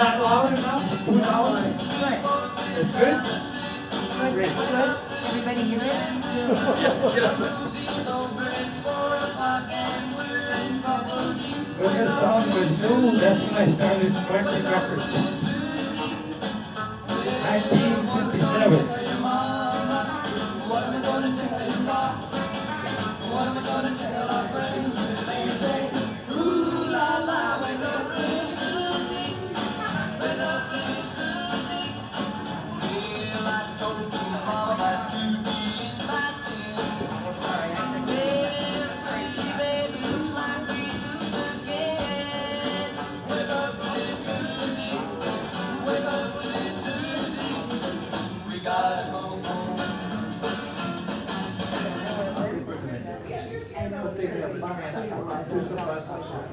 Not loud enough? Too loud? Good. It's good? Good. Good. Everybody hear it? When this song was new, that's when I started collecting records. 1957.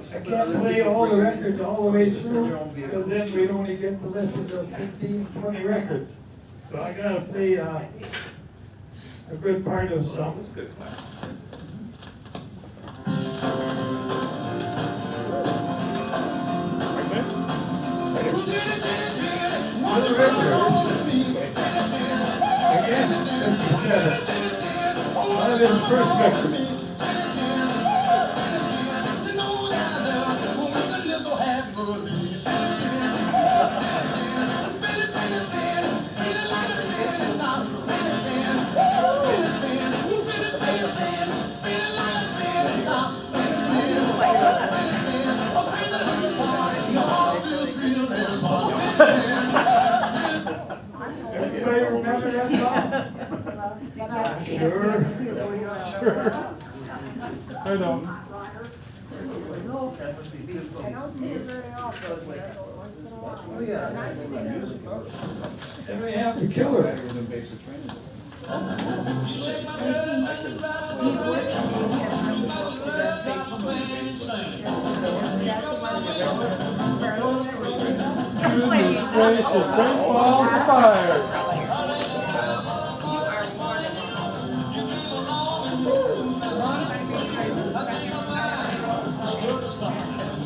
I can't play all the records all the way through, because then we'd only get to listen to 15, 20 records. So I gotta play a good part of some. That's good class. Other records. Again, 57. One of his first records. Everybody remember that song? Sure. Sure. I don't. I don't see it very often. Oh, yeah. Then we have the killer. This place is great balls of fire.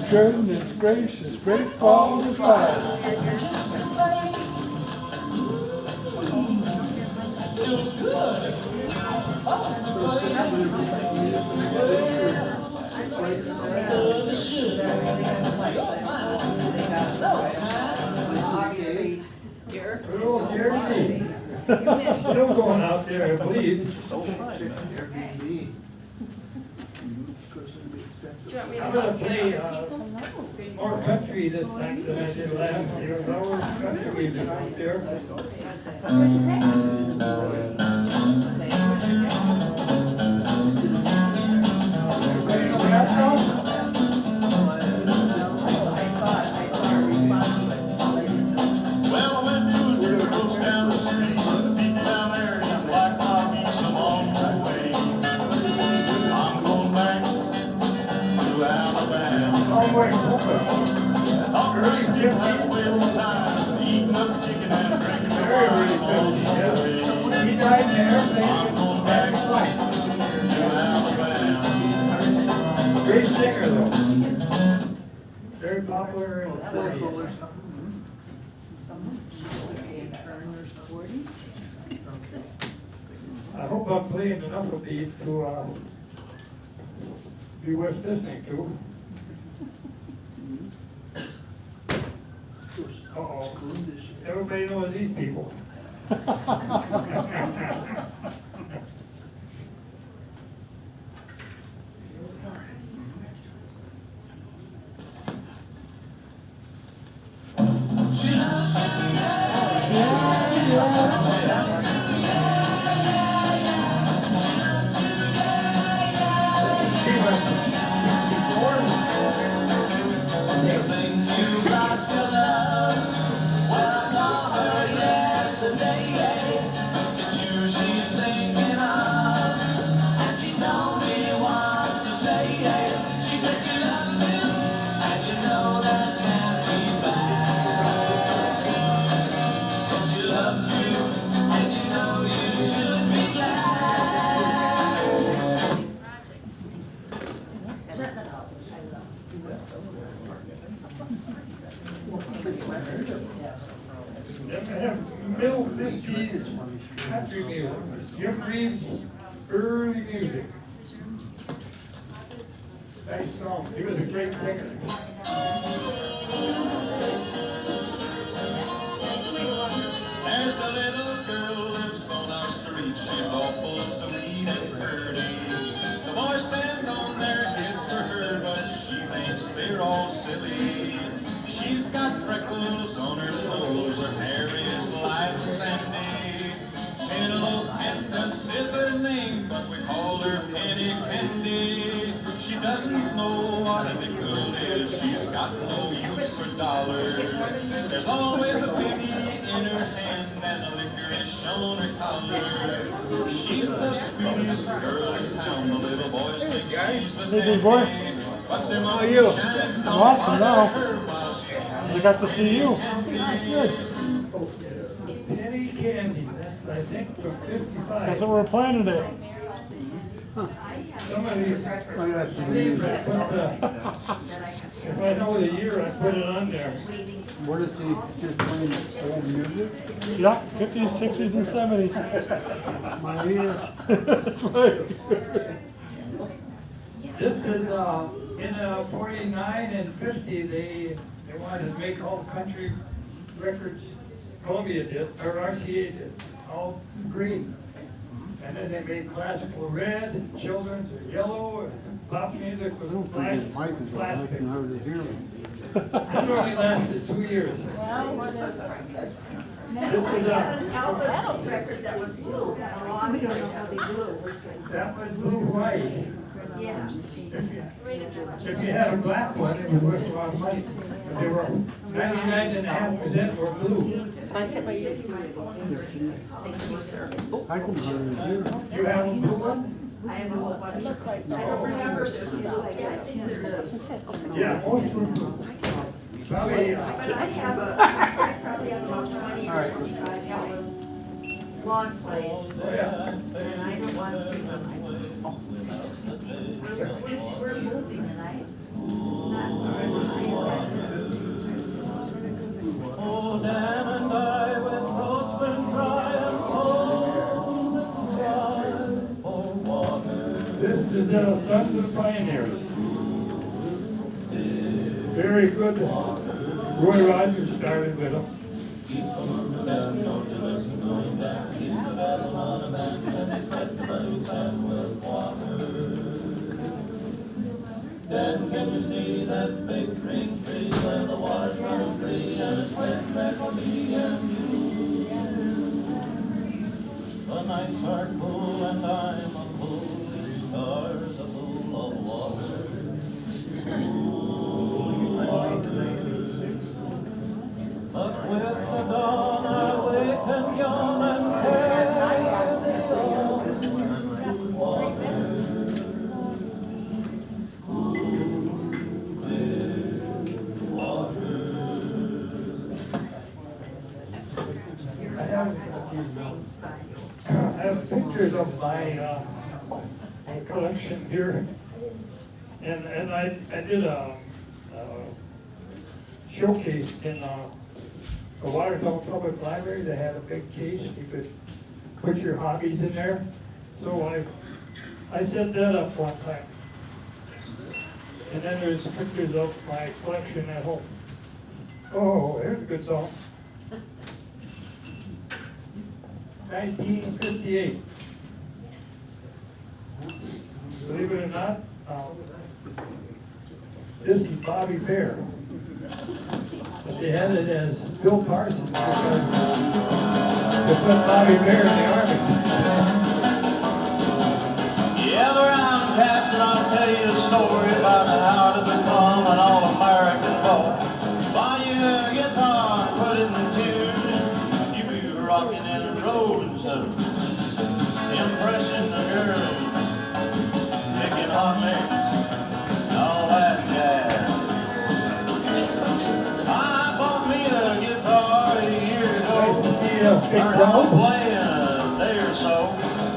Goodness gracious, great balls of fire. Oh, Jeremy. Still going out there, I believe. I'm gonna play more country this time than I did last year. Our country music out there. Everybody know that song? Early 50s. Very early 50s, yeah. He died in the airplane back in flight. Great singer though. Very popular in the 40s. I hope I'm playing enough of these to be worth listening to. Uh-oh. Everybody knows these people. Middle 50s country music. Jim Reeves, early music. Nice song. He was a great singer. There's a little girl lives on our street. She's awful sweet and pretty. The boys stand on their heads for her, but she thinks they're all silly. She's got freckles on her clothes, her hair is light and sandy. Penelope Pendants is her name, but we call her Penny Candy. She doesn't know what a nickel is, she's got no use for dollars. There's always a penny in her hand and a licorice on her collar. She's the sweetest girl in town, the little boys think she's the boy. dandy. But their How are mommy you? shines I'm down awesome on now. her while she's We got to see you. Good. Penny Candy, that's, I think, from 55. That's what we're playing today. Some of these sleeves, I put the, if I know the year, I put it on there. What if they just playing old music? Yeah, 50s, 60s, and 70s. My ear. That's right. This is, in 49 and 50, they wanted to make all country records, Columbia did, or RCA did, all green. And then they made classical red, children's yellow, and pop music I don't think his mic is on, I plastic. can hardly hear him. That only lasted 2 years. This is, Elvis record that was blue. We don't know how they do. that was blue white. Yeah. If you had a black one, it was worth a lot of money. But they were 99.5% were blue. I said, but you. I can hardly hear him. You have a blue one? I have a whole bunch. I don't remember. Yeah, I think there is. Yeah, most were blue. Probably, But I probably have about 20 or 25 Elvis long plays. yeah. And I don't want to keep them. We're moving tonight. It's not. Oh, Dan and I with throats when dry and cold water. This is the Sons of Pioneers. Very good. Roy Rogers started with them. Then can you see that big green tree where the water's running free and it's waiting there for me and you? The nights are cool and I'm a fool, these stars are full of water. But with the dawn I wake and yawn and carry the water. I have pictures of my collection here. And I did a showcase in the Watertown Public Library. They had a big case. You could put your hobbies in there. So I set that up one time. And then there's pictures of my collection at home. Oh, there's a good song. 1958. Believe it or not, this is Bobby Bear. But they had it as Bill Parsons because they put Bobby Bear in the Army. Yeah, the round cats, and I'll tell you a story about how to become an all-American boy. Buy you a guitar, put it in tune, you be rocking and rolling so. Impressing the girls, making hot licks, and all that jazz. I bought me a guitar a year ago, learned how to play a day or so,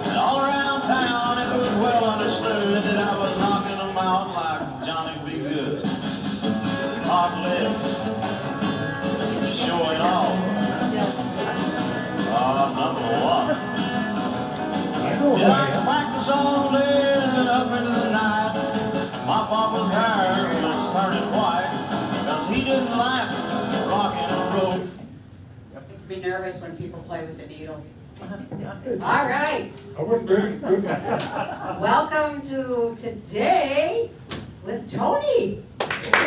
and all around town it was well understood that I was knocking them out like Johnny B. Good. Hot lips, singing, laughing, rocking and roll. Makes me nervous when people play with the needles. All right, I wouldn't very good. welcome to Today with Tony. He's going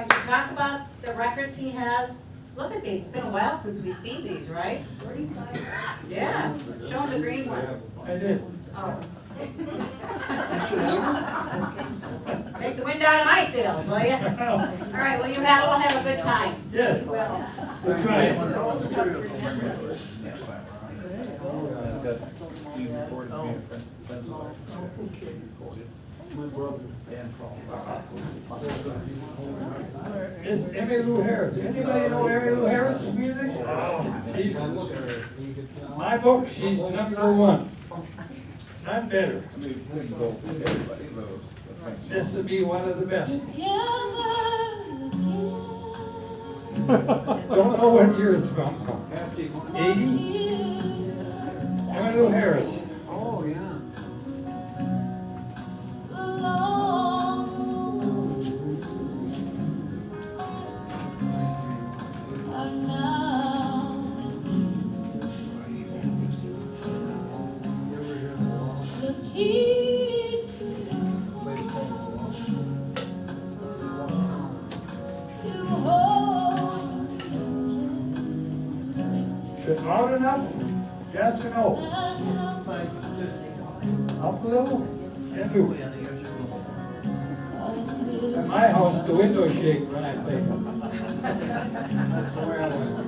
to talk about the records he has. Look at these, it's been a while since we've seen these, right? 45. Yeah, show him the green one. I did. Oh. Take the wind out of my sails, will you? All right, well, you have, all have a good time. Yes. Well, We'll try it. Miss Emmy Lou Harris. Anybody know Emmy Lou Harris music? Oh, she's, my book, she's #1. Not better. This would be one of the best. Don't know what year it's from. 80? Emmy Lou Harris. Oh, yeah. Is it loud enough? Yes or no? Up a little? Can do. At my house, the windows shake when I play. That's the way I went.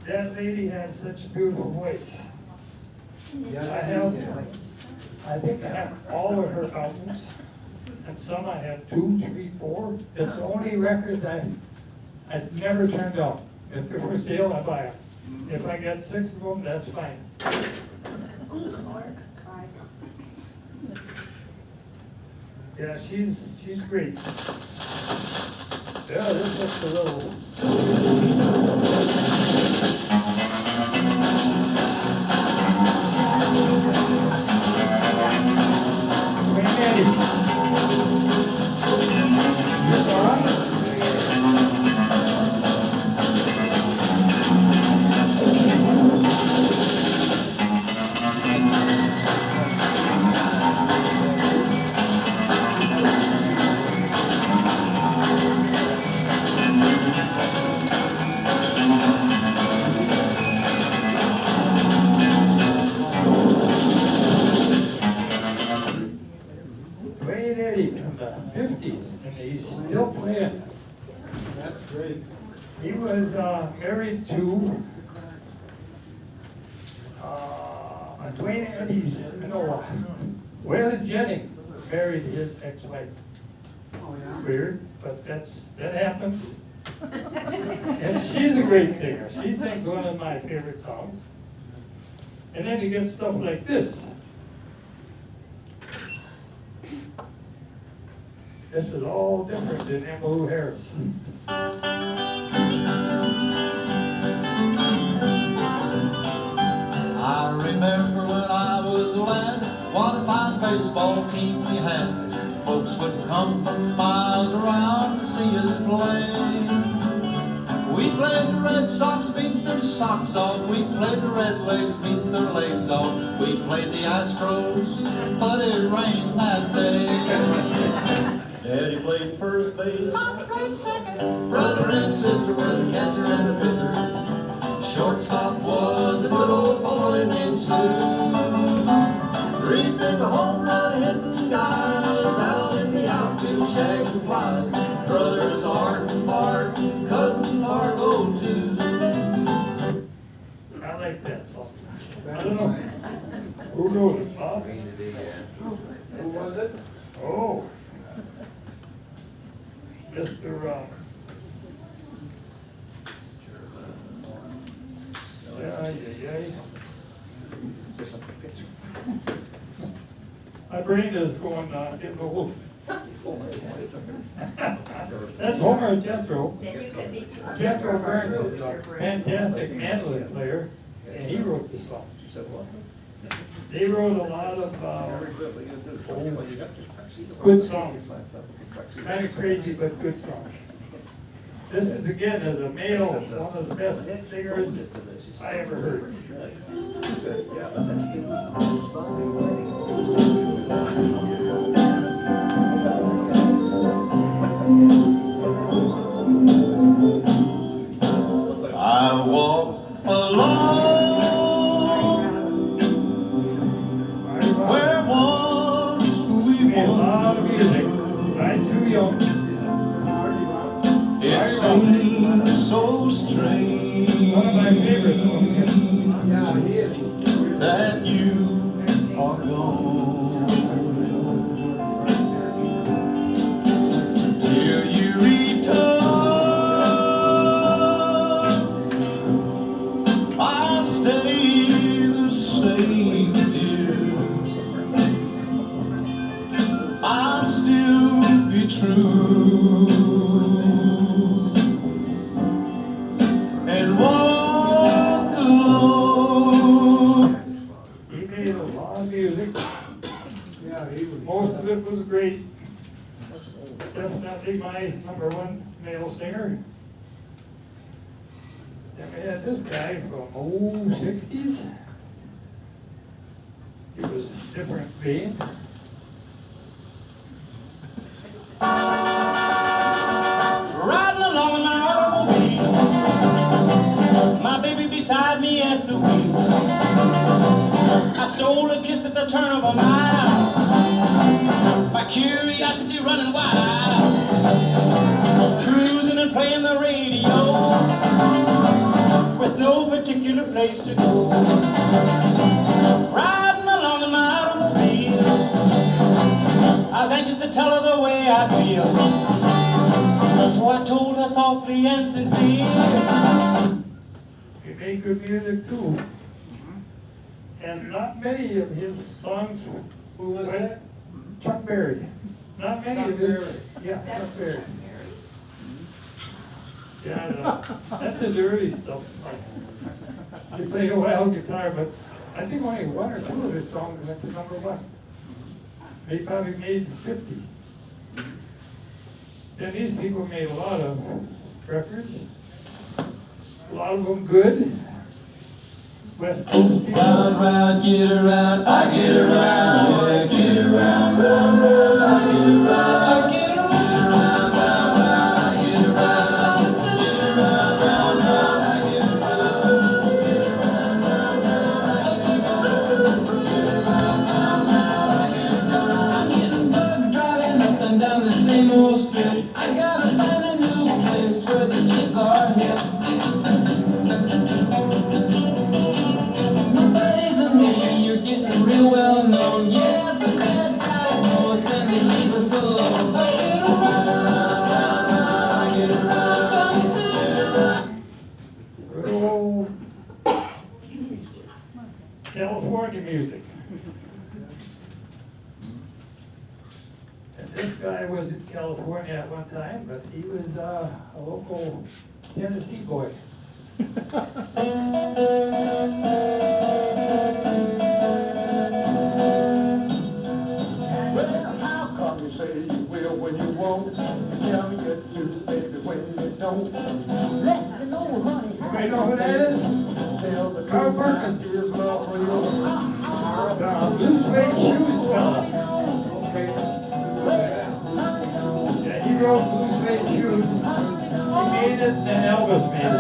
That lady has such a beautiful voice. I think I have all of her albums, and some I have 2, 3, 4. It's the only record I've never turned down. If they're for sale, I buy them. If I get 6 of them, that's fine. Yeah, she's great. Yeah, this looks a little. From the 50s, and he's still playing. That's great. He was married to Dwayne Eddy's, Waylon Jennings married his ex-wife. Weird, but that happens. And she's a great singer. She sings one of my favorite songs. And then you get stuff like this. This is all different than Emmy Lou Harris. I remember when I was a lad, what a fine baseball team we had. Folks would come from miles around to see us play. We played the Red Sox, beat their socks off. We played the Redlegs, beat their legs off. We played the Astros, but it rained that day. Daddy played first base, Mom played second. Brother and sister were the catcher and the pitcher. Shortstop was a good old boy named Sue. Three big home run hitting guys out in the outfield, shags and flies. Brothers Art and Bart, cousin Margot too. I like that song. I don't know. Who knows it, Bob? Who was it? Oh. Mr. My brain is going, getting old. That's Homer and Jethro. Then you could be. Jethro Burns is a fantastic mandolin player. and he wrote the song. They wrote a lot of good songs. Kind of crazy, but good songs. This is again, as a male, one of the best singers I ever heard. I walk alone where once we Made a lot of were. music. I'm too young. It seems so strange One of my favorites. that you are gone. Till you return, I'll stay the same, dear. I'll still be true and walk alone. He made a lot of music. Yeah, he was. Most of it was great. Definitely my number one male singer. Then we had this guy from 60s. He was a different vein. Riding along in my automobile, my baby beside me at the wheel. I stole a kiss at the turn of a mile, my curiosity running wild. Cruising and playing the radio, with no particular place to go. Riding along in my automobile, I was anxious to tell her the way I feel. So I told her softly and sincere. He made good music too. And not many of his songs went Chuck Berry. Not many of his. Yeah, Chuck Berry. Yeah, that's his early stuff. He played a wild guitar, but I think only one or two of his songs went to number one. He probably made 50. Then these people made a lot of records. A lot of them good. West Coast people. Round, round, get around, I get around, yeah, get around, round, round, I get around, I get around, round, round, round, I get around, get around, round, round, I get around, get around, round, round, I get around, get around, round, round, I get around. I'm getting bugged driving up and down the same old strip. I gotta find a new place where the kids are hip. My buddies and me, you're getting real well known. Yeah, the bad guys know us and they leave us alone. I get around, I get around, come to Good old California music. And this guy was in California at one time, but he was a local Tennessee boy. Well, how come you say you will when you won't? Tell me you do, baby, when you don't. Let me know, honey. Anybody know who that is? Tell the Carl truth, Perkins. is love real? The blue suede shoes fella. Okay. Yeah, he wrote Blue Suede Shoes. He made it, and Elvis made it.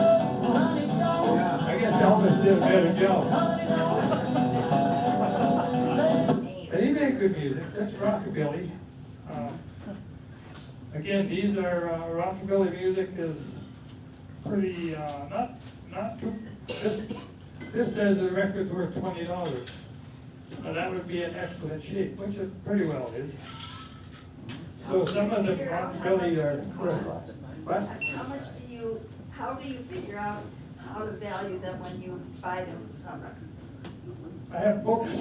I guess Elvis did a better job. But he made good music. That's rockabilly. Again, these are rockabilly music is pretty not too. This says the record's worth $20. Now that would be in excellent shape, which it pretty well is. So some of the rockabilly are. What? How do you figure out how to value them when you buy them from someone? I have books, I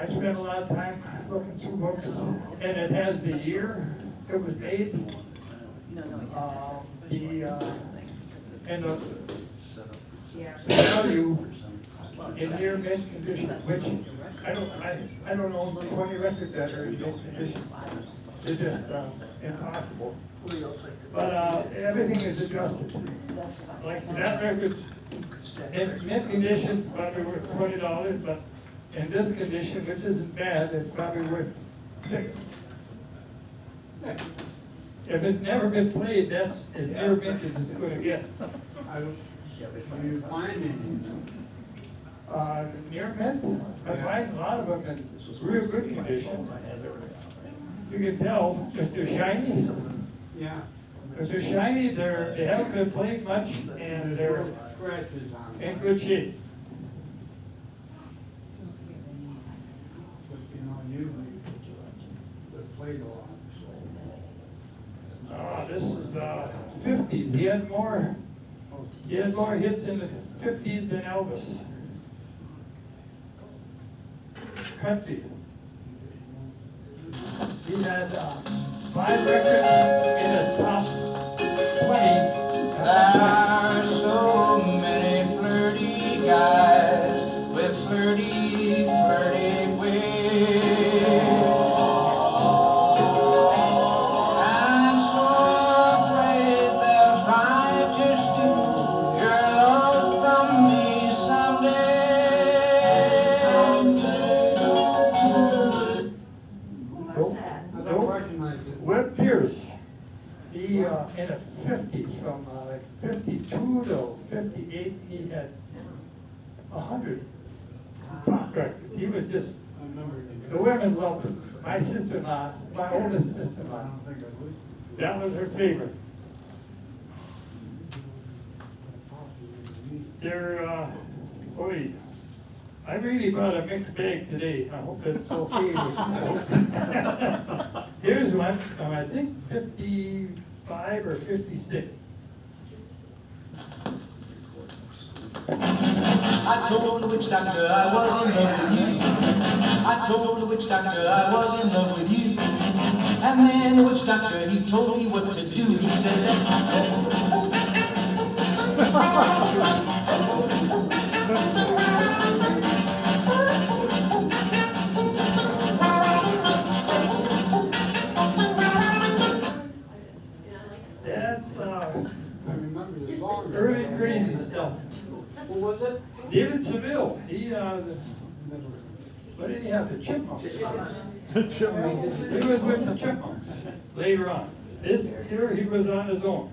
spend a lot of time looking through books, and it has the year it was made. And the Yeah. value in near mint condition, which I don't know 20 records that are in mint condition. They're just impossible. But everything is adjusted. Like that record, in mint condition, probably worth $20, but in this condition, which isn't bad, it's probably worth $6. If it's never been played, that's as near mint as it's gonna get. Do you find anything? Near mint, I find a lot of them in real good condition. You can tell if they're shiny. Yeah. If they're shiny, they haven't been played much and they're Scratches on it. in good shape. But you know, usually they're played a lot, so. This is 50s. He had more hits in the 50s than Elvis. Country. He had 5 records in the top 20. There are so many flirty guys with flirty, flirty ways. I'm so afraid they'll try to steal your love from me someday. Who was that? I don't recognize it. Webb Pierce, he in the 50s, from like 52 to 58, he had 100 top records. He was just, I remember it. the women loved him. My sister-in-law, my oldest I sister-in-law, don't think I would. that was her favorite. They're, boy, I really brought a mixed bag today. I hope it's okay with you. Here's one from, I think, 55 or 56. I told the witch doctor I was in love with you. I told the witch doctor I was in love with you. And then the witch doctor, he told me what to do. He said, That's I remember the song. early crazy stuff. Who was it? David Seville, he, Never. what did he have, the Chipmunks? He was with the Chipmunks later on. This here, he was on his own.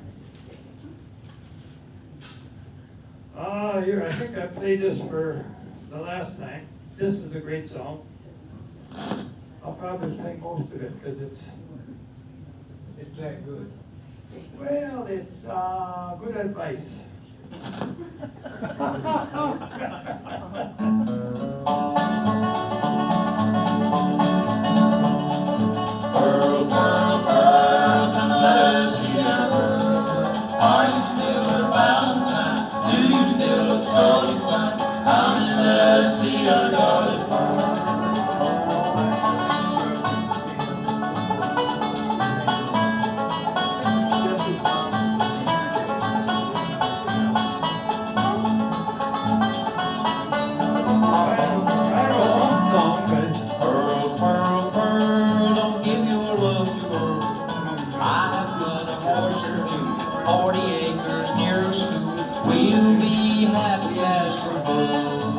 Here, I think I played this for the last time. This is a great song. I'll probably play most of it because it's that good. Well, it's good advice. Pearl, pearl, pearl, come let us see our pearl. Are you still a Valentine? Do you still look so inclined? Come and let us see our darling pearl. Kind of a long song, but it's Pearl, pearl, pearl, don't give your love to her. I have got a horse or two, 40 acres near a school. We'll be happy as for gold.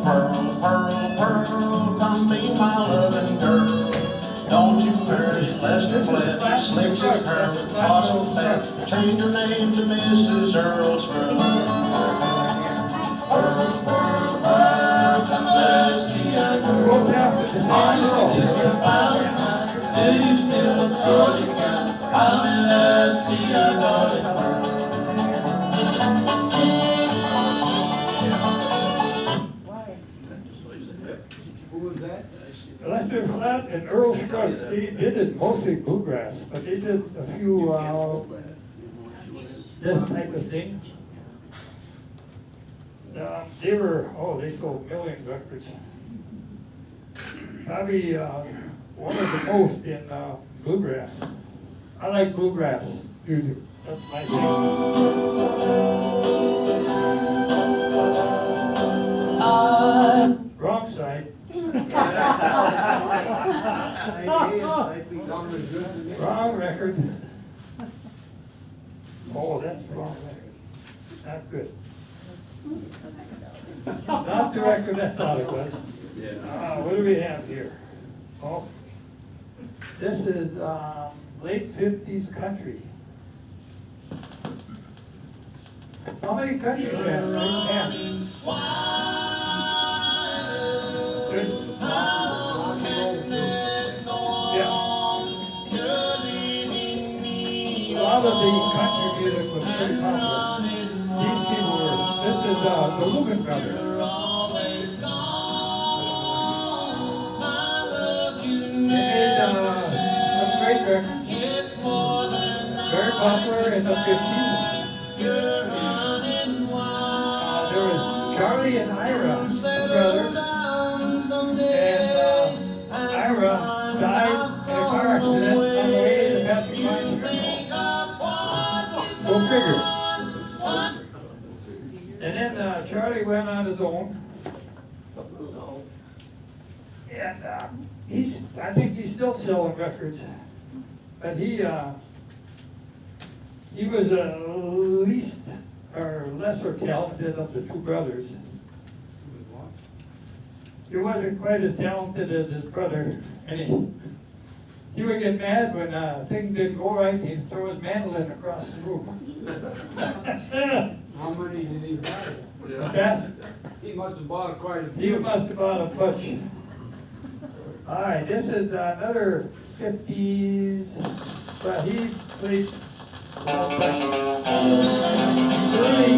Pearl, pearl, pearl, come be my loving girl. Don't you perish, Lester Flint, slicks his hair with blossom fat. Change your name to Mrs. Earl Scruggs. Pearl, pearl, pearl, come let us see our girl. both after the same Are you girl. still a Valentine? Do you still look so young? Come and let us see our darling pearl. Who was that? Lester Flatt and Earl Scruggs, they did mostly bluegrass, but they did a few, this type of thing. They sold million records. Probably, one of the most in, bluegrass. I like bluegrass music, that's my thing. side. 98 might be done as good as me. Wrong record. Oh, that's the wrong record. Not good. Not the record I thought it was. What do we have here? Oh, this is late 50s country. How many countries do we have? Yeah. There's- yeah. A lot of the country music was pretty popular. These people were, this is the Lugan Brothers. They made some great records. Very popular in the 50s. There was Charlie and Ira, brothers. And Ira died in a car accident on the way to Patrick Mine's funeral. Go figure. And then Charlie went on his own. And I think he's still selling records. But he was the least or lesser talented of the two brothers. He wasn't quite as talented as his brother, and he would get mad when things didn't go right. He'd throw his mandolin across the room. How many did he buy? What's that? He must have bought quite a He few. must have bought a bunch. All right, this is another 50s, but he played early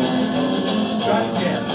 gun camp.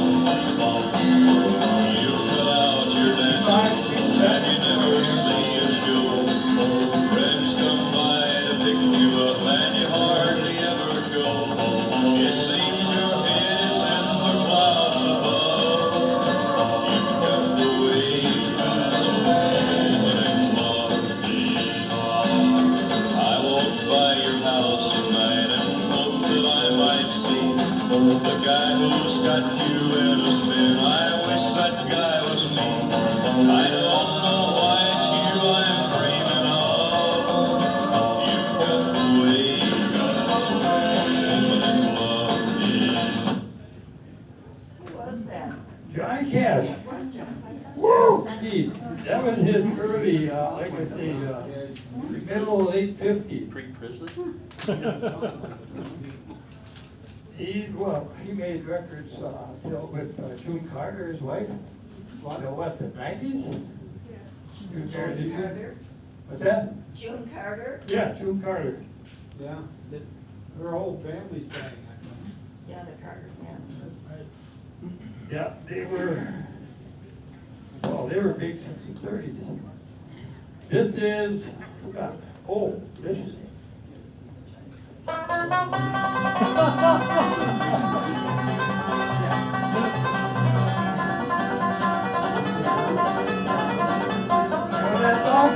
Johnny Cash. Woo! That was his early, like I say, middle, late 50s. Pre-Presley? He made records with June Carter, his wife. What, the 90s? June Carter. What's that? June Carter? Yeah, June Carter. Yeah, her whole family's bang. Yeah, the Carter family was. Yeah, they were big since the 30s. This is, this is. Remember that song?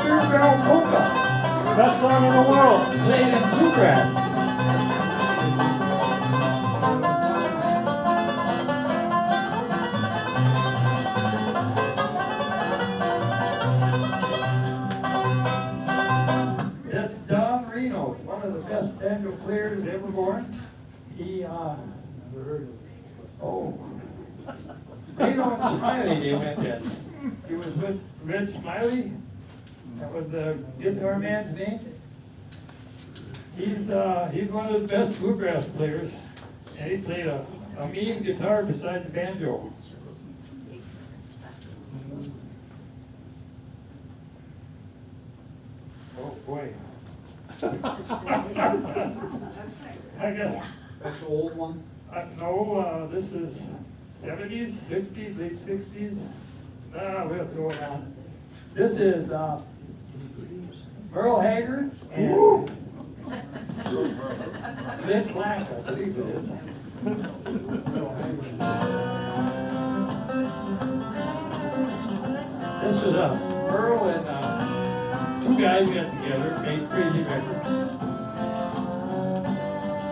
Beer Barrel Polka. Best song in the world. Played in bluegrass. That's Don Reno, one of the best banjo players ever born. He, Reno and Smiley, they went in. He was with Red Smiley. That was the guitar man's name. He's one of the best bluegrass players, and he played a mean guitar besides the banjo. Oh boy. I got. That's the old one? No, this is 70s, 60s, late 60s. We'll throw it on. This is Merle Haggard and Lynn Black, I believe it is. This is Merle and two guys got together, made crazy records.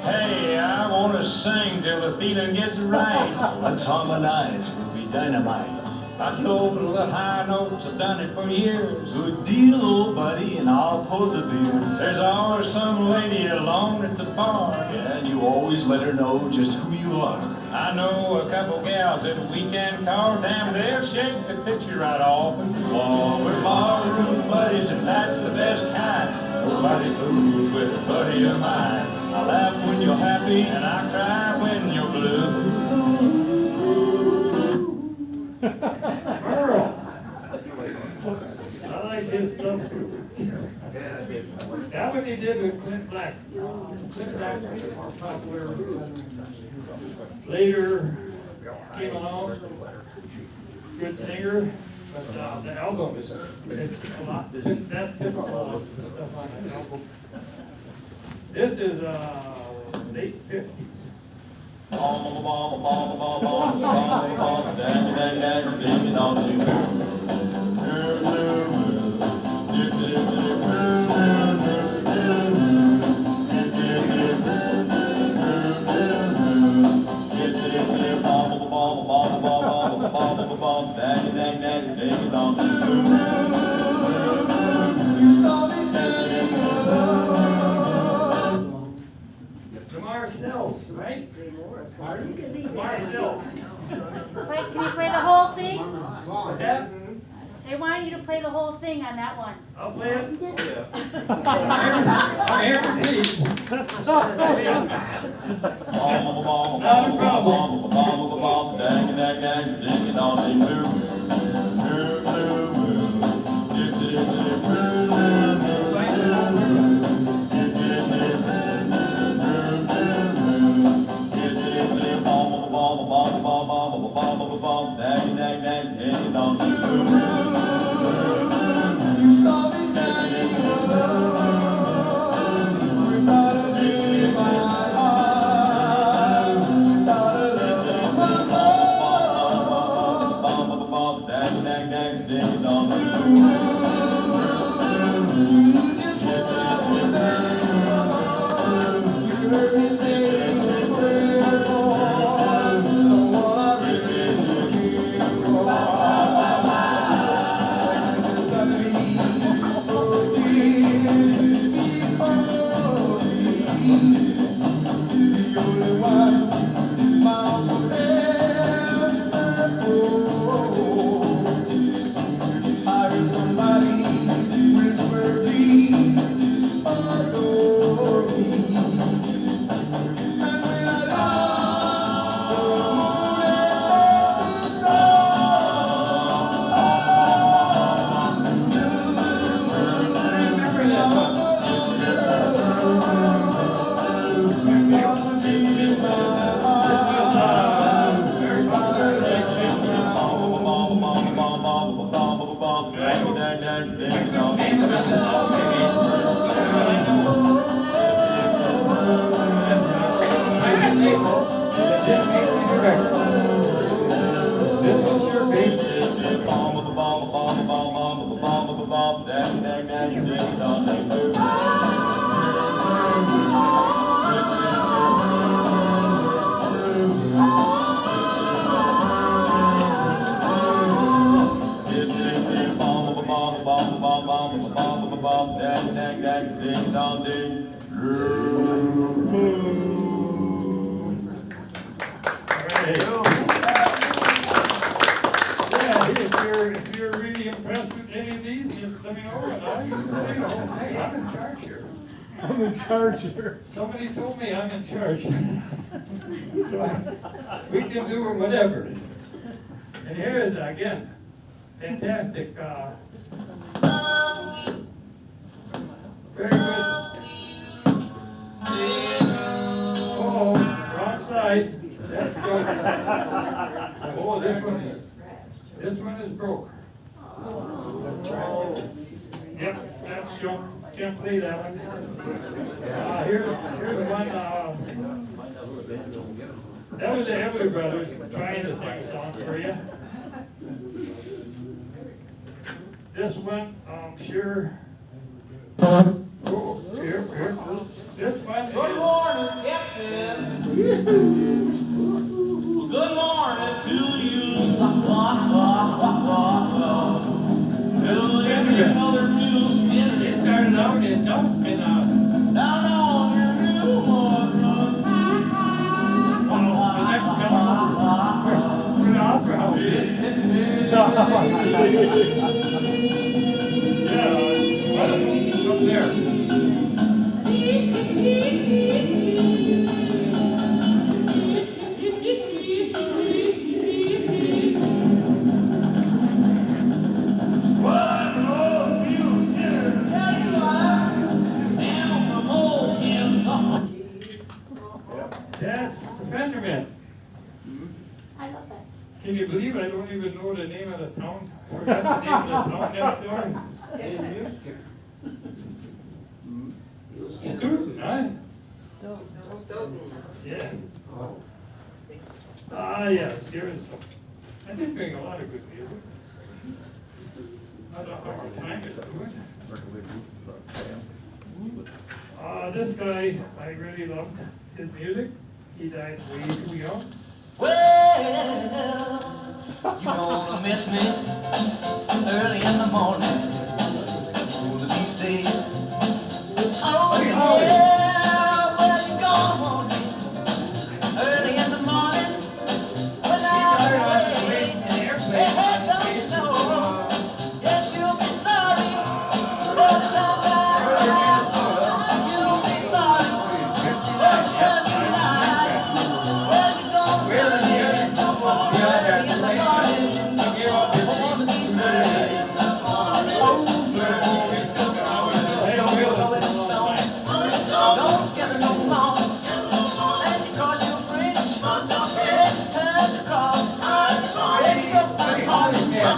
Hey, I wanna sing till the feeling gets right. Let's harmonize, we'll be dynamite. I know the high notes, I've done it for years. Good deal, old buddy, and I'll pour the beers. There's always some lady alone at the bar. And you always let her know just who you are. I know a couple gals at a weekend car. Damn, they'll shake the picture right off the wall. We're barroom buddies, and that's the best kind. Nobody fools with a buddy of mine. I laugh when you're happy, and I cry when you're blue. Earl. I like his stuff too. That one he did with Clint Black. Clint Black was more popular. Later came along, good singer, but the album is, it's a lot, that's typical of the stuff on the album. This is late 50s. Lamar Stills, right? Lamar Stills. Wait, can you play the whole thing? What's that? They want you to play the whole thing on that one. I'll play it. I'm here to please. Not a problem. This was your baby. If you're really impressed with any of these, just let me know. Hey, I'm in charge here. I'm in charge here. Somebody told me I'm in charge. So we can do whatever. And here is, again, fantastic. Very good. Oh, wrong side. That's broke. Oh, this one is broke. Yep, that's junk. Can't play that one. Here's one. That was the Everly Brothers trying to sing a song for you. This one, sure. Oh, here. This one is. Good morning, Captain. Good morning to you. Up there. That's the Fenderman. I love that. Can you believe I don't even know the name of the town? Forgot the name of the town next door. Stoughton, huh? Yeah. Ah, yes, there's, I did bring a lot of good music. I don't know what time it's doing. This guy, I really loved his music. He died way too young. Well, you gonna miss me early in the morning. One of these days. Oh yeah, well you gonna want me early in the morning when I'm away. Hey, don't you know? Yes, you'll be sorry for the times I've cried. You'll be sorry for the time you lied. Well, you gonna miss me early in the morning. One of these days. Don't gather no moss, and you cross your bridge. It's time to cross. When you broke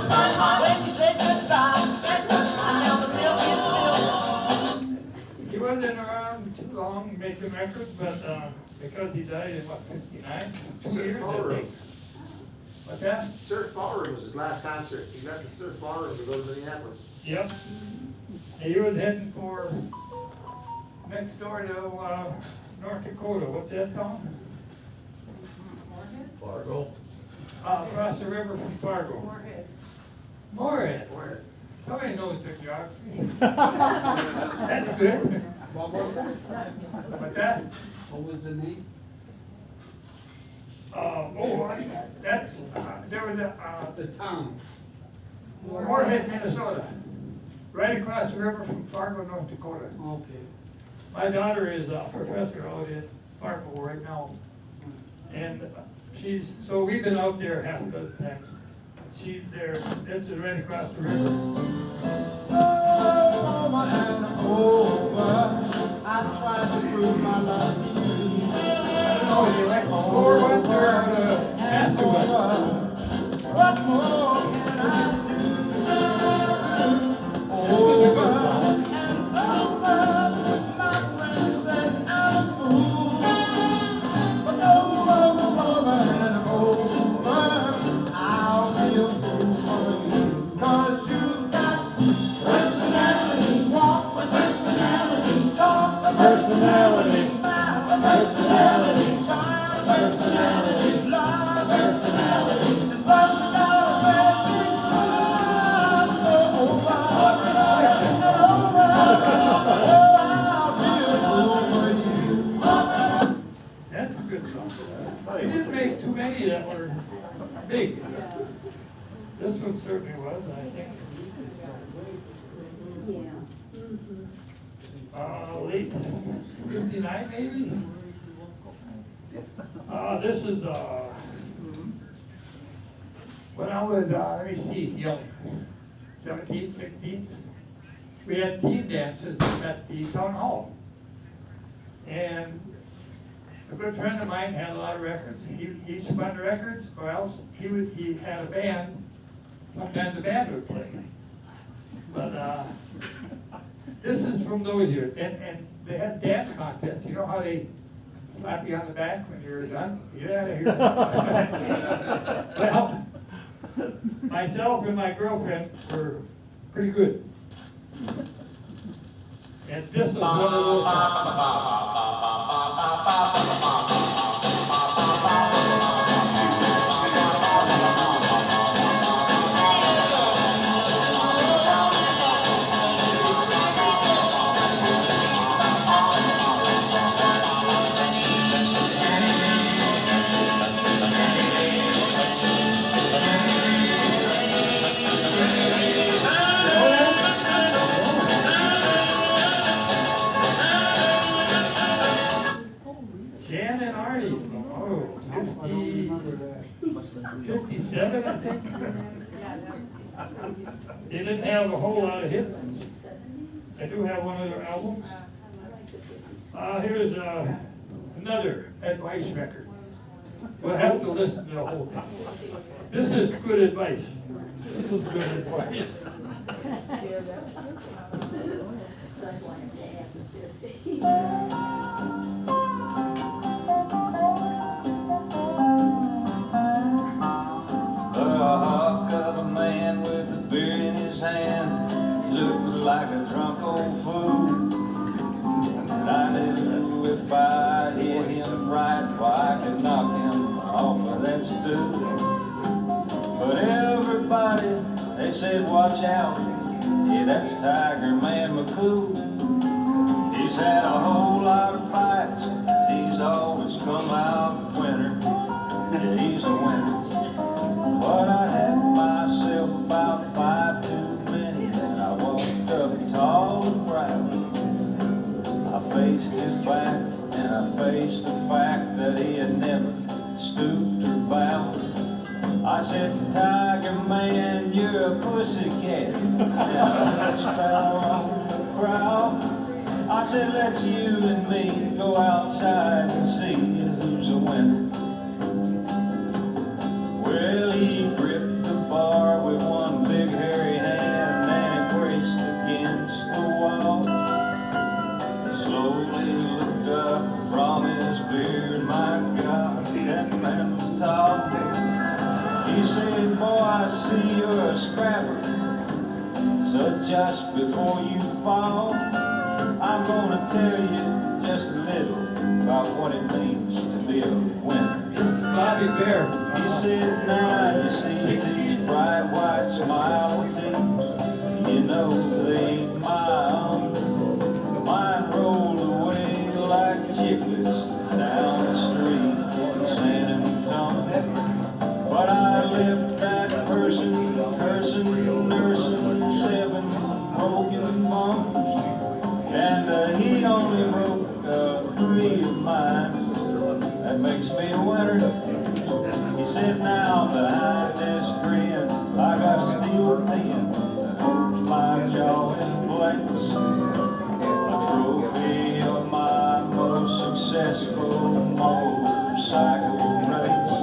my heart, when you said goodbye, and now the milk is spilled. He wasn't around too long making records, but because he died in what, 59? 2 years, I think. What's that? Surf Ballroom was his last concert. He left the Surf Ballroom to go to Minneapolis. Yep. And he was heading for next door to North Dakota. What's that town? Fargo. Across the river from Fargo. Moorhead. Moorhead. Somebody knows their geography. That's good. What's that? What was the name? That's, there was The town. Moorhead, Minnesota. Right across the river from Fargo, North Dakota. Okay. My daughter is a professor out at Fargo right now. And so we've been out there half a dozen times. She's there, that's right across the river. Over and over, I tried to prove my love to you. I don't know, you like the slower ones or the faster ones? What more can I do? Over and over, my friend says I'm a fool. But over and over, I'll be a fool for you. 'Cause you've got personality, walk with personality, talk with personality, smile with personality, charm with personality, love with personality, and personality I'm so over and over, oh, I'll be a fool for you. That's a good song. They didn't make too many that were big. This one certainly was, I think. Late 59 maybe? This is, when I was, let me see, young, 17, 16. We had team dances at the town hall. And a good friend of mine had a lot of records. He spun records, or else he had a band. Sometimes the band would play. But this is from those years, and they had dance contests. You know how they slap you on the back when you're done? Get out of here. Well, myself and my girlfriend were pretty good. And this is one of those 87, I think. They didn't have a whole lot of hits. I do have one of their albums. Here's another advice record. We'll have to listen to the whole thing. This is good advice. This is good advice. The hawk of a man with a beer in his hand, he looked like a drunk old fool. And I knew if I hit him right, why I could knock him off of that stool. But everybody, they said, watch out, yeah, that's Tiger Man McCool. He's had a whole lot of fights, he's always come out winner. Yeah, he's a winner. But I had myself about 5 too many, and I walked up tall and proud. I faced his back, and I faced the fact that he had never stooped or bowed. I said, Tiger Man, you're a pussycat, and I fell on the crowd. I said, let's you and me go outside and see who's a winner. Well, he gripped the bar with one big hairy hand and he braced against the wall. He slowly looked up from his beard, my God, that man was tall. He said, boy, I see you're a scrapper, so just before you fall, I'm gonna tell you just a little about what it means to be a winner. This is Bobby Bear. He said, now you see these bright white smile teeth, you know they ain't my own. Mine rolled away like chiclets down the street in San Antonio. But I left that person cursing, nursing 7 broken bones, and he only broke 3 of mine. That makes me a winner. He said, now behind this grin, I got a steel pen that holds my jaw in place. A trophy of my most successful motorcycle race.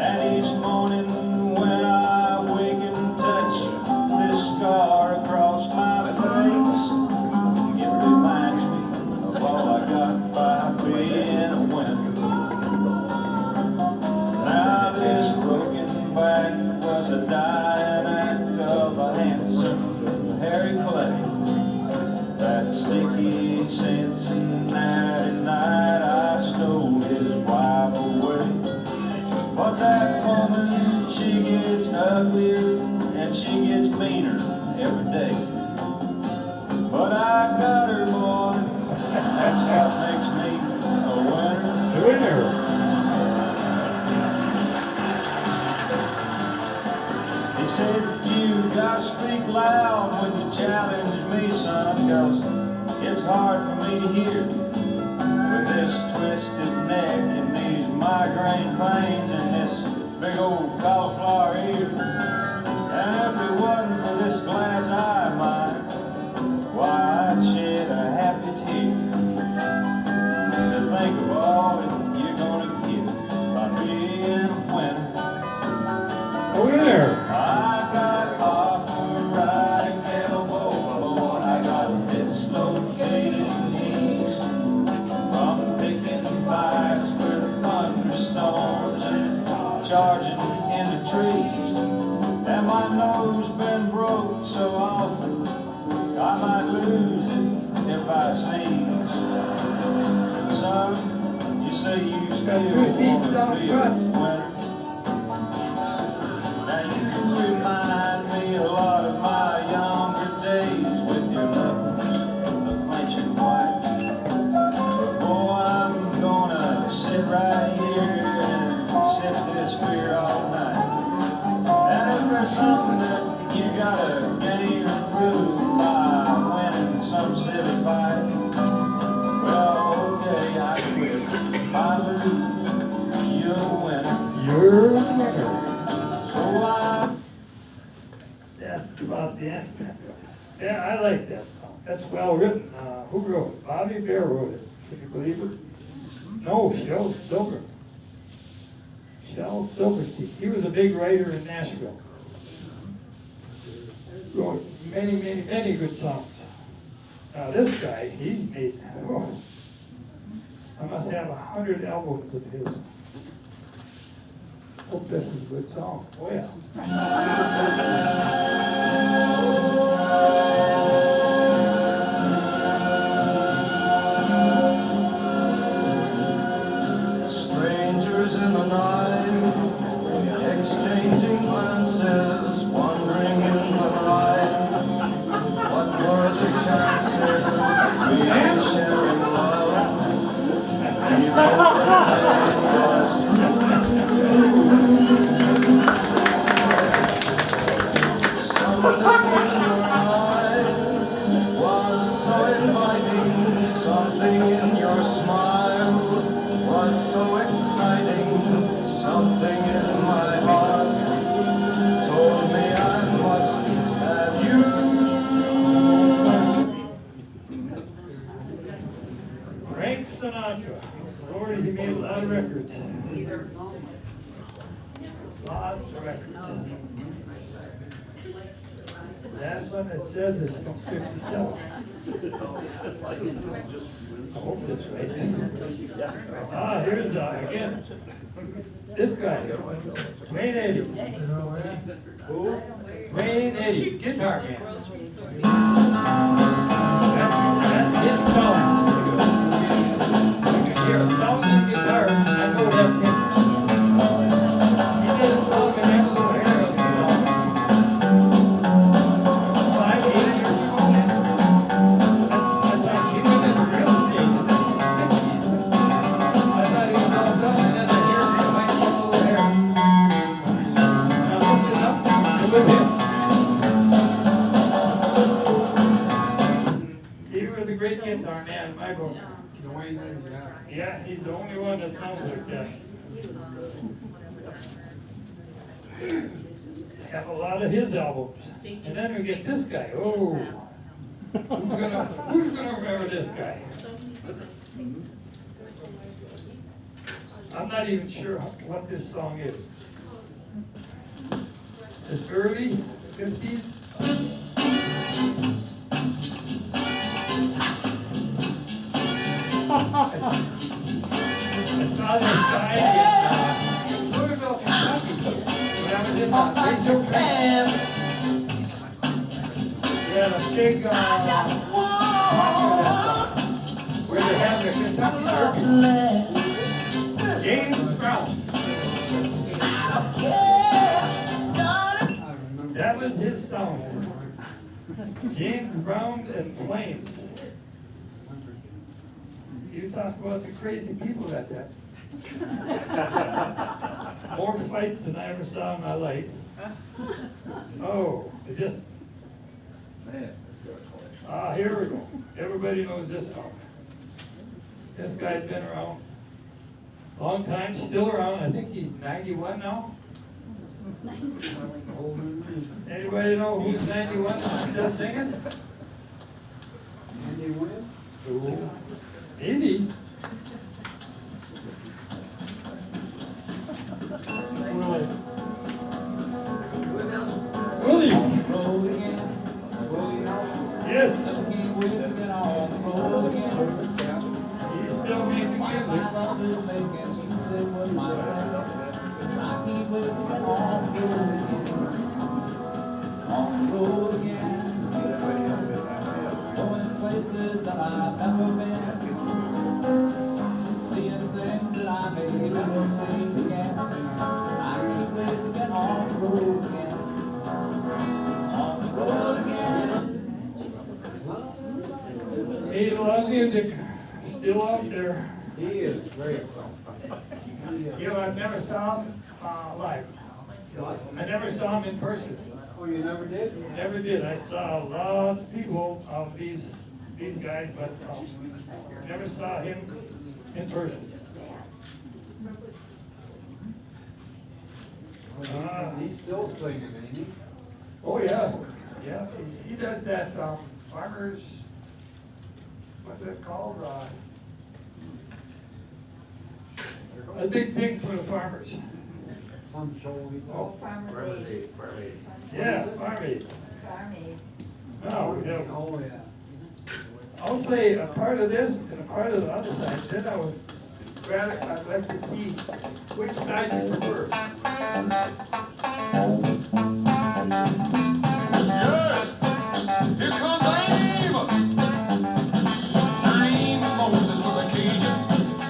And each morning when I wake and touch this scar across my face, it reminds me of all I got by being a winner. Now this broken back was a dying act of a handsome Harry Clay. That sticky Cincinnati night I stole his wife away. But that woman, she gets uglier and she gets meaner every day. But I got her, boy, that's what makes me a winner. The winner. He said, you gotta speak loud when you challenge me, son, cause it's hard for me to hear with this twisted neck and these migraine pains and this big old cauliflower ear. And if it wasn't for this glass eye of mine, why, I'd shed a happy tear to think of all that you're gonna get by being a winner. A winner. I got off the right elbow, I got dislocated knees from picking fights with thunderstorms and charging into trees. And my nose been broke so often, I might lose it if I sneeze. Son, you say you still want to be a winner. Now you remind me a lot of my younger days with your knuckles clenching white. Boy, I'm gonna sit right here and sip this beer all night. And if there's something that you gotta gain or prove by winning some silly fight, well, okay, I quit. If I lose, you're a winner. You're a winner. Yeah, yeah, I like that song. That's well written. Who wrote it? Bobby Bear wrote it. Can you believe it? No, Shel Silver. Shel Silverstein. He was a big writer in Nashville. Wrote many, many, many good songs. Now this guy, he made, I must have 100 albums of his. Hope this is a good song. Oh yeah. Strangers in the night, exchanging glances, wandering in the night. What were the chances we were sharing love? Even when it was something in your eyes was so inviting, something in your smile was so exciting, something in my heart told me I must have you. Frank Sinatra. Lord, he made a lot of records. Lots of records. That one it says is from 57. I hope that's right. Here's again. This guy, Wayne Eddy. Who? Wayne Eddy, guitar man. That's his song. You can hear 1,000 guitars, I know that's him. He did a song and had a little hair up his mouth. 5, 8 years ago, man. I thought he was in real estate in the 60s. I thought he was all done and then the hair grew like a little hair. I looked it up to live him. He was a great guitar man in my book. Dwayne Eddy, yeah. Yeah, he's the only one that sounds like that. Have a lot of his albums. And then we get this guy. Oh, who's gonna remember this guy? I'm not even sure what this song is. It's early 50s. I saw this guy in Louisville, Kentucky. When I was in Rachel Camp. He had a big concert where they have the Kentucky Derby. James Brown. That was his song. James Brown and Flames. You talk about the crazy people at that. More fights than I ever saw in my life. Oh, it just. Here we go. Everybody knows this song. This guy's been around a long time, still around. I think he's 91 now. Anybody know who's 91 and still singing? Andy Williams? Ooh. Maybe. Willie. Yes. He's still making music. Places that I've never been, seeing things that I may never see again. I can't wait to get on the road again, on the road again. He loves music, still out there. He is great. You know, I've never saw him live. I never saw him in person. Oh, you never did? Never did. I saw a lot of people of these guys, but never saw him in person. He's still singing, ain't he? Oh yeah, Yeah, he does that, farmers, what's it called, a big thing for the farmers. Oh, farmer's aid, Yeah, farm aid. farm aid. No, we have, Oh, yeah. I'll play a part of this and a part of the other side, then I'd like to see which side you prefer. Yes, here comes Amos. Amos Moses was a Cajun.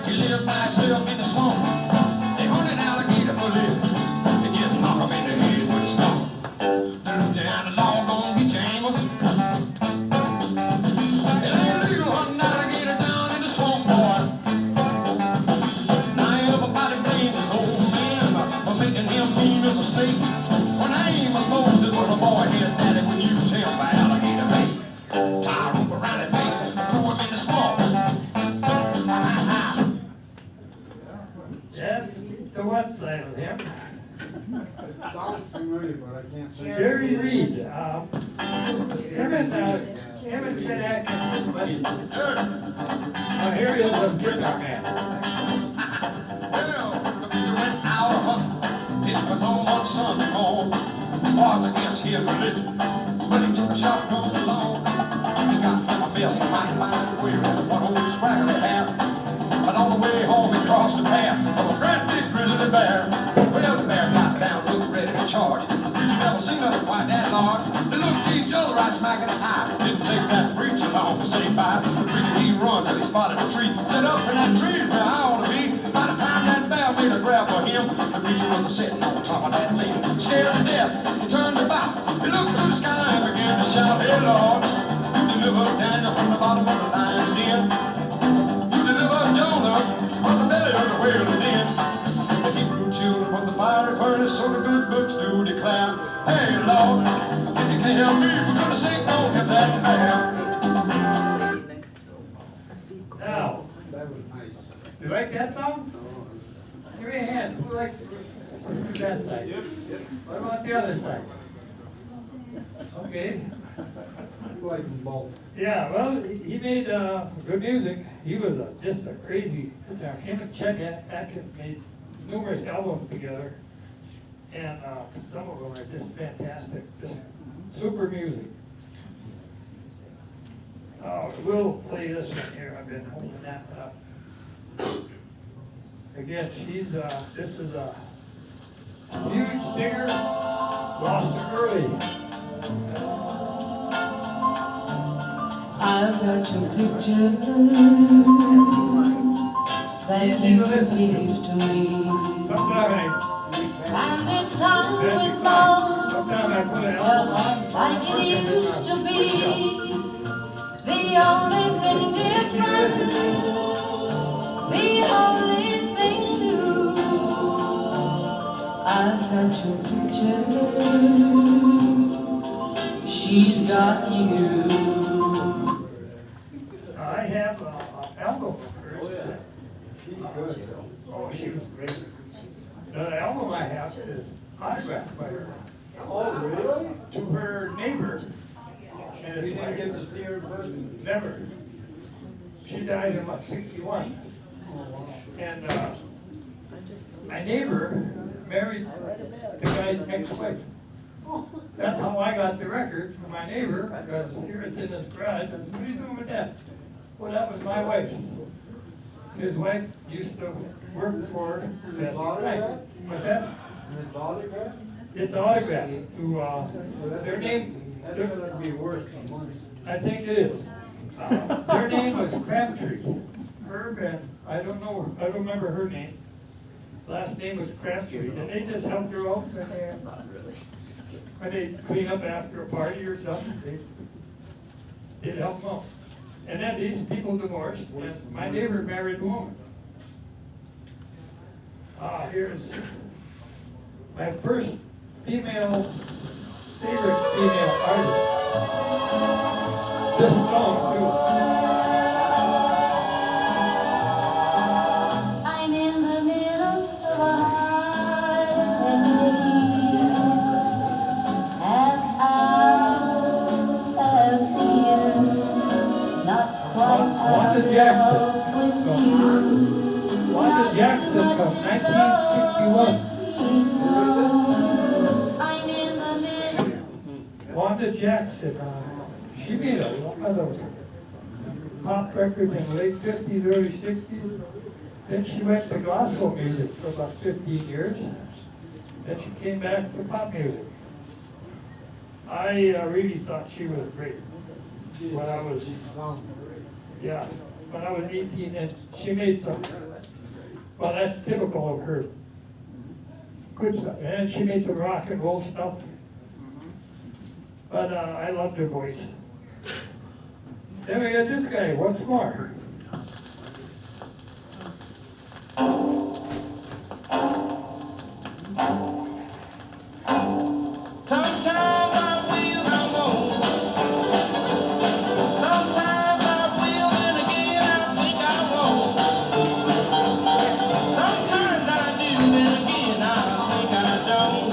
He lived by himself in the swamp. They hunted alligator for living. And just knock him in the head with a stump. The Louisiana law gonna get you, Amos. It ain't legal hunting alligator down in the swamp, boy. Now everybody blames his old man for making him mean as a snake. When Amos Moses was a boy, his daddy would use him for alligator bait. Tie a rope around his face and throw him in the swamp. That's the one side of him. Sounds familiar, but I can't think. Jerry Reed, him and Chet Atkins were buddies. Here he is, a guitar man. Well, the preacher went out hunting. It was on one Sunday morning. Was against his religion, but he took a shotgun along. He got a mess of mighty fine wearing one old scraggly hair. But on the way home he crossed the path of a great big grizzly bear. Well, the bear got down, looked ready to charge. You never seen nothing quite that large. They looked at each other right smack in the eye. Didn't take that preacher long to say bye. The preacher he run till he spotted a tree. Said up in that tree is where I ought to be. By the time that bear made a grab for him, the preacher was sitting on top of that thing. Scared to death, he turned about. He looked to the sky and began to shout, "Hey Lord, you delivered Daniel from the bottom of the lion's den. You delivered Jonah from the belly of the whale's den. The Hebrew children from the fiery furnace, so the good books do declare. Hey Lord, if you can't help me, for goodness sake, don't help that bear." Now, That was nice. you like that song? Give me a hand, who likes that side? What about the other side? Okay, I like them both. yeah, well, he made, good music. He was just a crazy guitar. Him and Chet Atkins made numerous albums together. And, some of them are just fantastic, just super music. We'll play this one here, I've been holding that up. Again, this is a huge singer, lost her early. I've got your picture that you gave to me, and it's hung with gold, Sometime I put an album on. like it used to be. The only thing different, the only thing new. I've got your picture, she's got you. I have an album of hers. She's good. Oh, she was great. The album I have is autographed by her Oh, really? to her neighbor. And You it's didn't get like, to see her in person? never. She died in about 61. Oh, wow. And, my neighbor married the guy's ex-wife. That's how I got the record from my neighbor, because here it's in this garage. I said, "What are you doing with that?" Well, that was my wife. His wife used to work for that guy. What's that? And his autograph? It's autographed to, their name, That's gonna be worth some money. I think it is. Their name was Crabtree. Herb and, I don't remember her name. Last name was Crabtree. And they just helped her out when they clean up after a party or something. They'd help them out. And then these people divorced, and my neighbor married a woman. Here's my first favorite female artist. This song too. I'm in the middle of a highway, and out Wanda Jackson, she made a lot of pop records in the late 50s, early 60s. Then she went to gospel music for about 15 years. Then she came back to pop music. I really thought she was great when I was, yeah, when I was 18, and she made some, well, that's typical of her. Good stuff, and she made some rock and roll stuff. But I loved her voice. Then we got this guy, once more. Sometimes I will, I won't. Sometimes I will, and again I think I won't. Sometimes I do, then again I think I don't.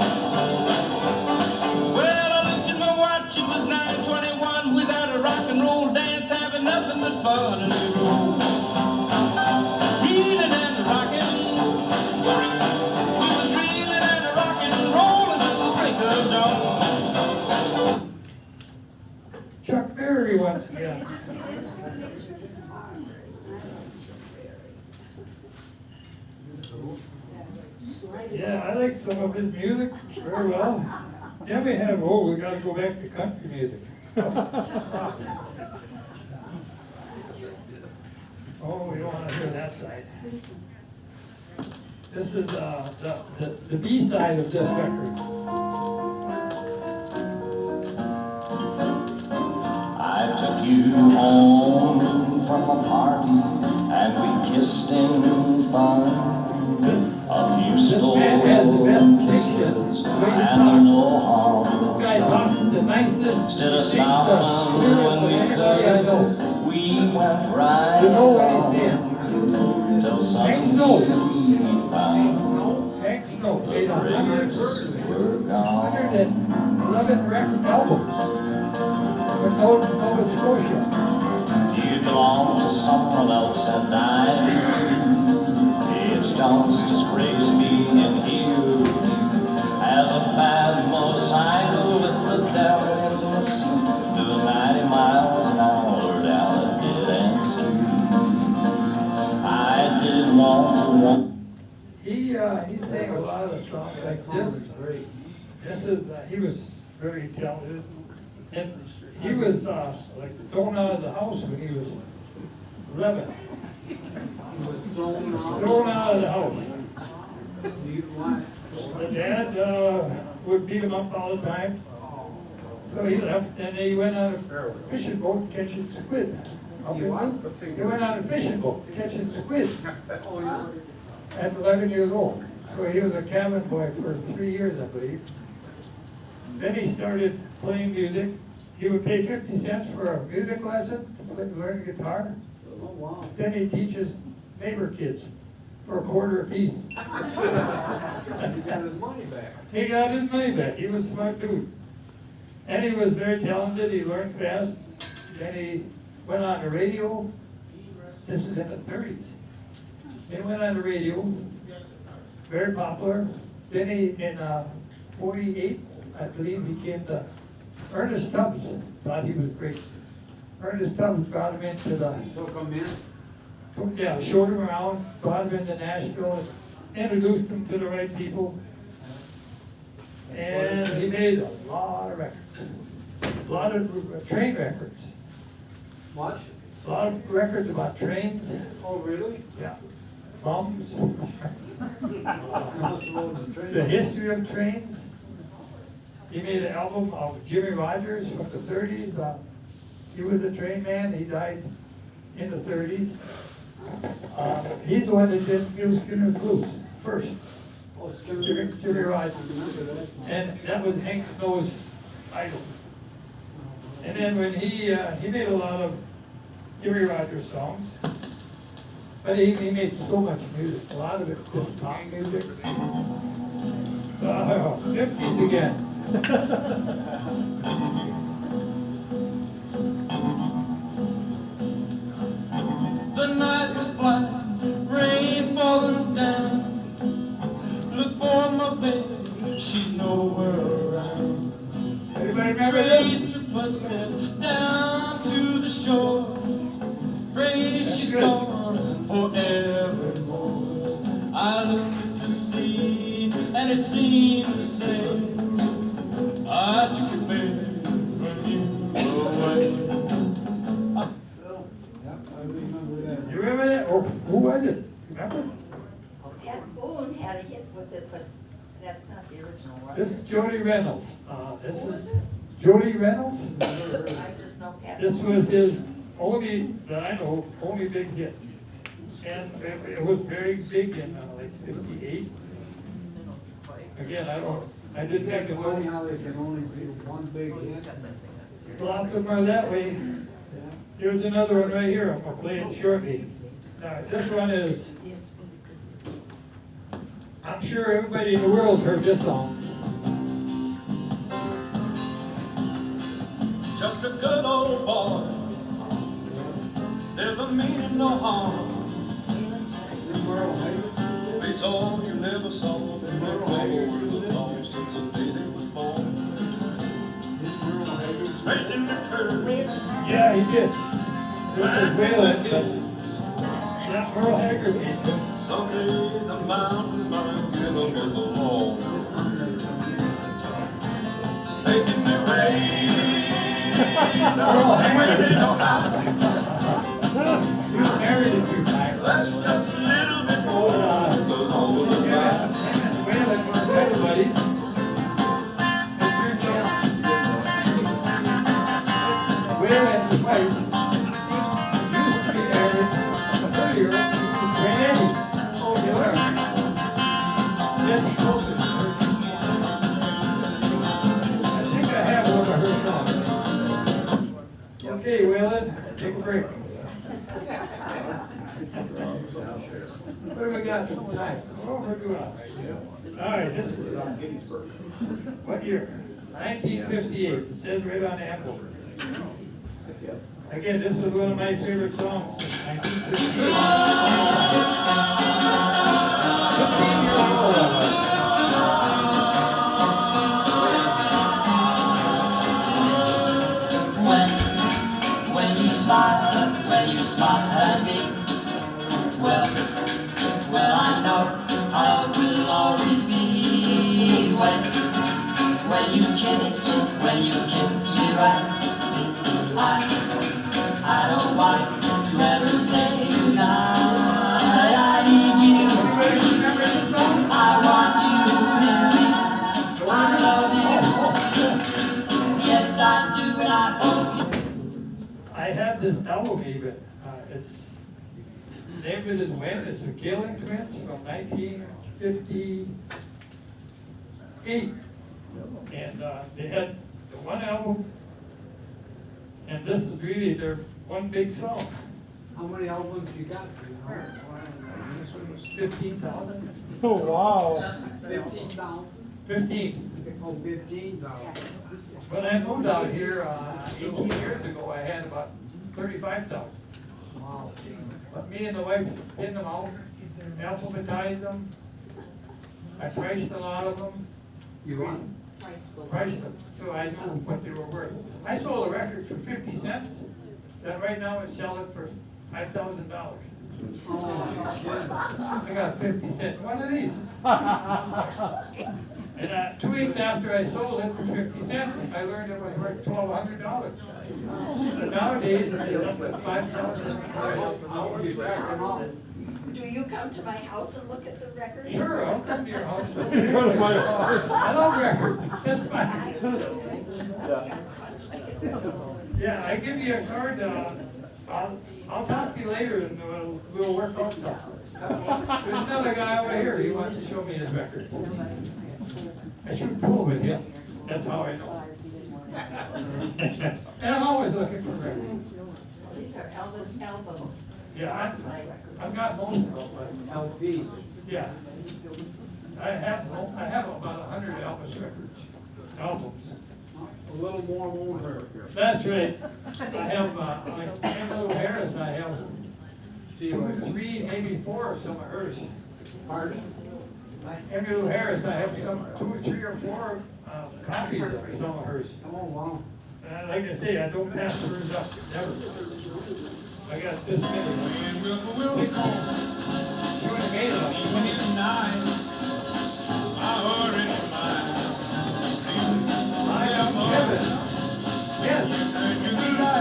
Well, I looked at my watch, it was 9:21. We was at a rock and roll dance, having nothing but fun and we rolled. Reeling and rocking. We was reeling and rocking and rolling till the break of dawn. Chuck Berry once again. Yeah, I like some of his music very well. Then we have, oh, we gotta go back to country music. Oh, we don't wanna hear that side. This is the B side of this record. I took you home from a party and we kissed in fun. A few slow man has the best kisses pictures. The way he and talks. no harm This was guy talks done. the nicest. Instead of speaks the stopping clearest when of we anybody I could, know. we went right You know what on he's saying. till Thanks, suddenly no. we found Thanks, no. the Made 100, brakes were gone. 111 record albums. For Nova Scotia. You belong to someone else and I, it's just disgrace being here as a bad motorcycle with the devil in the seat, doing 90 miles an hour down a dead end street. I didn't want to walk. He sang a lot of songs like this. This is, he was very talented. And he was like thrown out of the house when he was 11. Thrown out of the house. The dad would beat him up all the time. So he left and he went on a fishing boat catching squid. He went on a fishing boat catching squid at 11 years old. So he was a cabin boy for 3 years, I believe. Then he started playing music. He would pay 50 cents for a music lesson to learn guitar. Then he teaches neighbor kids for a quarter a piece. He got his money back. He got his money back. He was a smart dude. And he was very talented. He learned fast. Then he went on the radio. This is in the 30s. He went on the radio. Very popular. Then he, in 48, I believe, he came to Ernest Tubbs. Thought he was great. Ernest Tubbs brought him into the, Took him in. yeah, showed him around, brought him into Nashville, introduced him to the right people. And he made a lot of records. A lot of train records. What? A lot of records about trains. Oh, really? Yeah. Bums. He must have rode the train. The history of trains. He made an album of Jimmy Rogers from the 30s. He was a train man. He died in the 30s. He's the one that did Mule Skinner Blues first. Oh, it's gonna Jimmy Rogers. remember that. And that was Hank Snow's idol. And then when he made a lot of Jimmy Rogers songs, but he made so much music. A lot of it was pop music. 50s again. The night was black, rain falling down. Look for my baby, she's nowhere around. Everybody remember this? Traced her footsteps down to the shore. Afraid she's good. gone forevermore. I looked at the sea and it seemed to say, I took your baby from you away. Yep, I remember that. You remember that? Or who was it? Remember? Pat Boone had a hit with it, but that's not the original one. This is Jody Reynolds. This is Jody Reynolds. I just know Pat. This Boone. was his only, that I know, only big hit. And it was very big in like 58. Again, I didn't have to It's funny go. how they can only do one big hit. Lots of them are that way. Here's another one right here. I'm gonna play it shortly. This one is, I'm sure everybody in the world's heard this song. Just a good old boy, never meaning no harm. Beats all you never saw, been all over the law since the day they was born. Straight in the curve, Yeah, he did. This is Waylon, but not Merle Haggard. someday the mountain might get them in the wall. Making me rain. Merle Haggard. They know how. He was married at 2 times. That's just a little bit more Oh, than goes over the back. Waylon was better buddies. Waylon's wife used to be married to a 30-year-old Granny. Oh, they were. Jessie Colton. I think I have one of her songs. Okay, Waylon, take a break. What do we got for time? Oh, we're doing all right. All right, this is what year? 1958. It says right on the apple. Again, this was one of my favorite songs. 1958. 15-year-old I was. When you smile at me, well, I know I will always be. When you kiss me right, I don't want to ever say goodnight. I need you, Everybody remember this song? I want you to me, I love you. Yes, I do, and I hope you. I have this album even. It's named it as When. It's the Killing Twins from 1958. And they had the one album, and this is really their one big song. How many albums you got? This one was 15,000. Oh, wow. 15,000? 15. Oh, 15,000. When I moved out here 18 years ago, I had about 35,000. Wow. But me and the wife pinned them out, alphabetized them. I priced a lot of them. You won? Priced them, so I knew what they were worth. I sold a record for 50 cents, that right now is selling for $5,000. Oh, shit. I got 50 cents, one of these. And 2 weeks after I sold it for 50 cents, I learned it was worth $1,200. Nowadays, it's up at $5,000. Do you come to my house and look at the records? Sure, I'll come to your house. Go to my house. I love records, that's I fine. do. Yeah, I give you a card, I'll talk to you later and we'll work on stuff. There's another guy over here, he wants to show me his records. I should pull with him, that's how I know. And I'm always looking for records. These are Elvis albums. Yeah, I've got most of them, LP. yeah. I have about 100 Elvis records, albums. A little more over. That's right. I have, like Emmylou Harris, I have 2, 3, maybe 4 of some of hers. Pardon? Emmylou Harris, I have some, 2, 3, or 4 copies of some of hers. Oh, wow. Like I say, I don't pass hers up, never. I got this many. 6 home. She would have made it like 29. I am Kevin. Yes.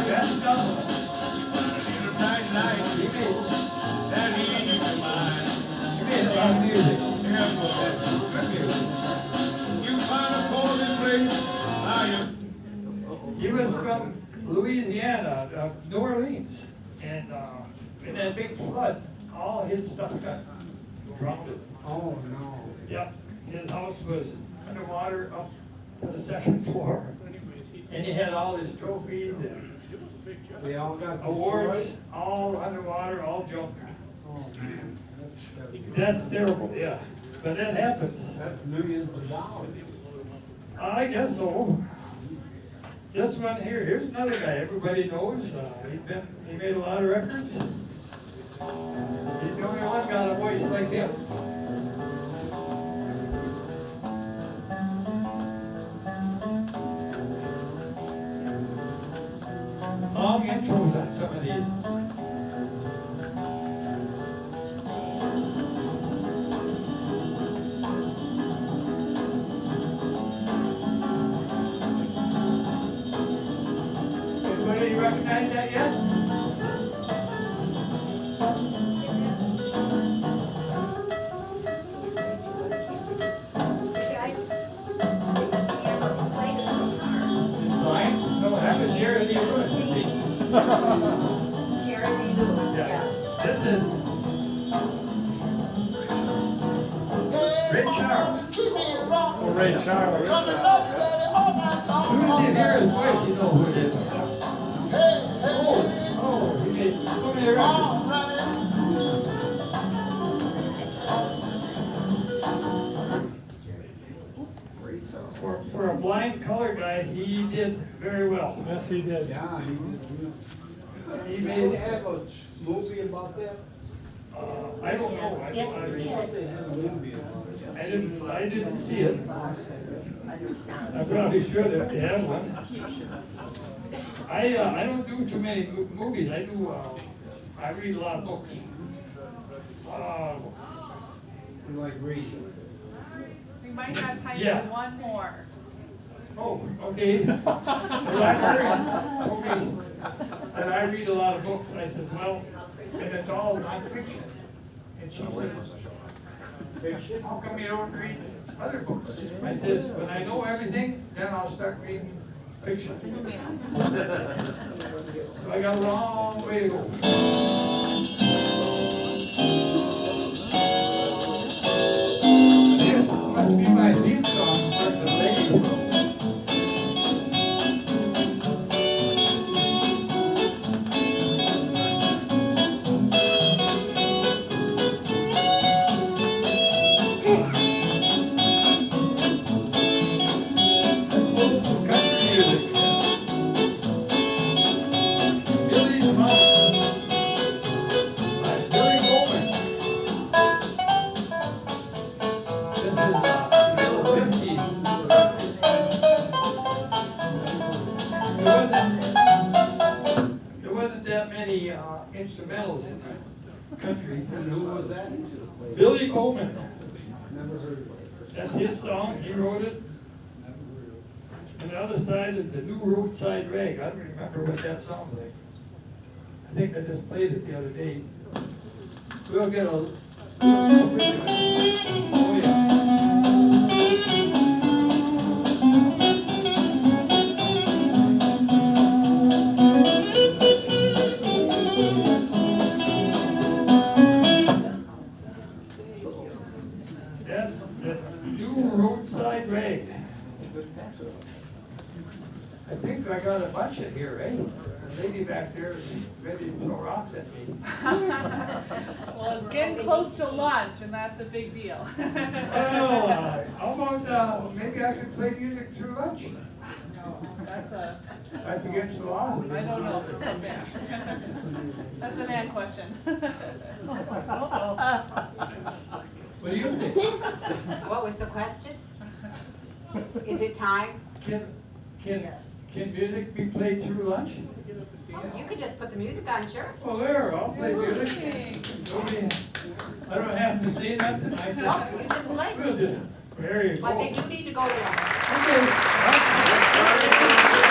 That's double. He made a lot of music. Good music. He was from Louisiana, New Orleans, and in that big flood, all his stuff got drowned. Oh, no. Yep, his house was underwater up to the 2nd floor, and he had all his trophies and They all got awards, all underwater, all junked. Oh, man. That's terrible, yeah, but that happened. That's millions of dollars. I guess so. This one here, here's another guy everybody knows. He made a lot of records. He's the only one got a voice like him. Long intros on some of these. Anybody recognize that yet? Right? So that was Jeremy Lewis. Jeremy Lewis, Yeah. yeah. This is Ray Charles. Oh, Ray Charles. As soon as you hear his voice, you know who it is. Oh, he made so many records. For a blind color guy, he did very well. Yes, he did. Yeah, he did. He They made, have a movie about that? I don't know. Yes, he They did. had a movie about it. I didn't see it. I probably should if they have one. I don't do too many movies. I read a lot of books. You like reading? We might have time Yeah. for one more. Oh, okay. Well, I heard told me that I read a lot of books. I said, well, and it's all nonfiction. And she said, how come you don't read other books? I says, when I know everything, then I'll start reading fiction. So I got a long way to go. This must be my theme song for the lady. Instrumentals in the country. And who was that? Billy Bowman. Never heard of it. That's his song. He wrote it. Never heard of it. And the other side is the New Roadside Rag. I don't remember what that sounds like. I think I just played it the other day. We'll get a. Oh yeah. That's the New Roadside Rag. I think I got a bunch in here, eh? The lady back there is ready to throw rocks at me. Well, it's getting close to lunch, and that's a big deal. Well, how about, maybe I could play music through lunch? That's against the law. I don't know. That's an ad question. What do do you think? What was the question? Is it time? Can Yes. music be played through lunch? You could just put the music on, sure. Well, there, I'll play music. Okay. I don't have to say nothing. No, you just play. We'll just, there you go. But they do need to go to lunch. Okay.